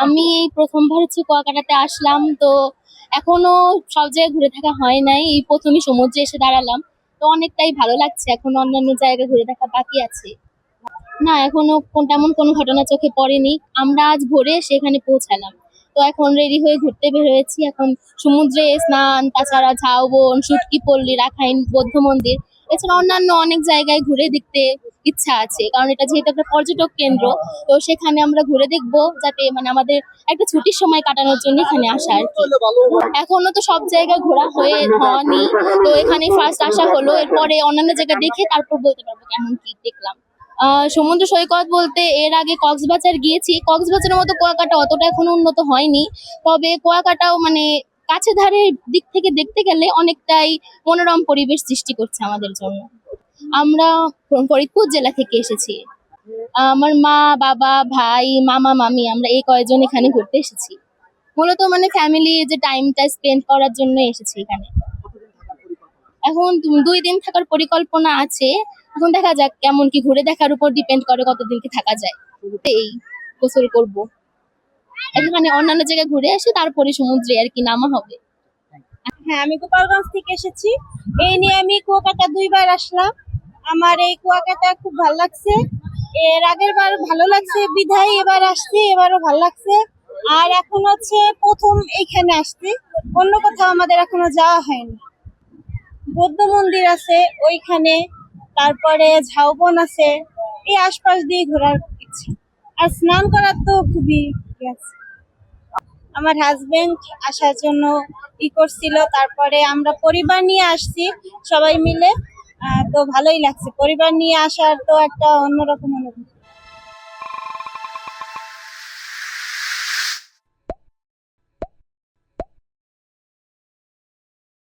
আমি এই প্রথমবার হচ্ছে কুয়াকাটাতে আসলাম তো এখনো সব জায়গায় ঘুরে থাকা হয় নাই, এই প্রথমই সমুদ্রে এসে দাঁড়ালাম। তো অনেকটাই ভালো লাগছে, এখন অন্যান্য জায়গা ঘুরে দেখা বাকি আছে। না, এখনো তেমন কোনো ঘটনা চোখে পড়েনি। আমরা আজ ভোরে সেখানে পৌঁছালাম। তো এখন রেডি হয়ে ঘুরতে বের হয়েছি। এখন সমুদ্রে স্নান, তাছাড়া ঝাউবন, শুটকি পল্লী, রাখাইন বৌদ্ধ মন্দির, এছাড়া অন্যান্য অনেক জায়গায় ঘুরে দেখতে ইচ্ছা আছে, কারণ এটা যেহেতু একটা পর্যটক কেন্দ্র। তো সেখানে আমরা ঘুরে দেখবো, যাতে মানে আমাদের একটা ছুটির সময় কাটানোর জন্য এখানে আসা আর কি। এখনো তো সব জায়গায় ঘোরা হয়নি, তো এখানে ফার্স্ট আসা হলো। এরপরে অন্যান্য জায়গা দেখে তারপর বলতে পারবো কেমন কি দেখলাম। সমুদ্র সৈকত বলতে এর আগে কক্সবাজার গিয়েছি। কক্সবাজারের মতো কুয়াকাটা অতটা এখনো উন্নত হয়নি, তবে কুয়াকাটাও মানে কাছে ধারে দিক থেকে দেখতে গেলে অনেকটাই মনোরম পরিবেশ সৃষ্টি করছে আমাদের জন্য। আমরা ফরিদপুর জেলা থেকে এসেছি। আমার মা, বাবা, ভাই, মামা, মামি, আমরা এই কয়েকজন এখানে ঘুরতে এসেছি। মূলত মানে ফ্যামিলি যে টাইমটা স্পেন্ড করার জন্য এসেছি এখানে। এখন 2 দিন থাকার পরিকল্পনা আছে। এখন দেখা যাক কেমন কি, ঘুরে দেখার উপর ডিপেন্ড করে কতদিন কি থাকা যায়। এই গোসল করব, এখানে অন্যান্য জায়গায় ঘুরে আসি, তারপরে সমুদ্রে আর কি নামা হবে। হ্যাঁ, আমি গোপালগঞ্জ থেকে এসেছি। এই নিয়ে আমি কুয়াকাটা 2বার আসলাম। আমার এই কুয়াকাটা খুব ভালো লাগছে। এর আগের বার ভালো লাগছে বিধায় এবার আসছি, এবারও ভালো লাগছে। আর এখন হচ্ছে প্রথম এইখানে আসছি, অন্য কোথাও আমাদের এখনো যাওয়া হয়নি। বৌদ্ধ মন্দির আছে ওইখানে, তারপরে ঝাউবন আছে, এই আশপাশ দিয়ে ঘোরার ইচ্ছে। আর স্নান করার তো খুবই ইয়ে আছে। আমার হাজবেন্ড আসার জন্য করছিল, তারপরে আমরা পরিবার নিয়ে আসছি সবাই মিলে। তো ভালোই লাগছে, পরিবার নিয়ে আসার তো একটা অন্যরকম অনুভূতি।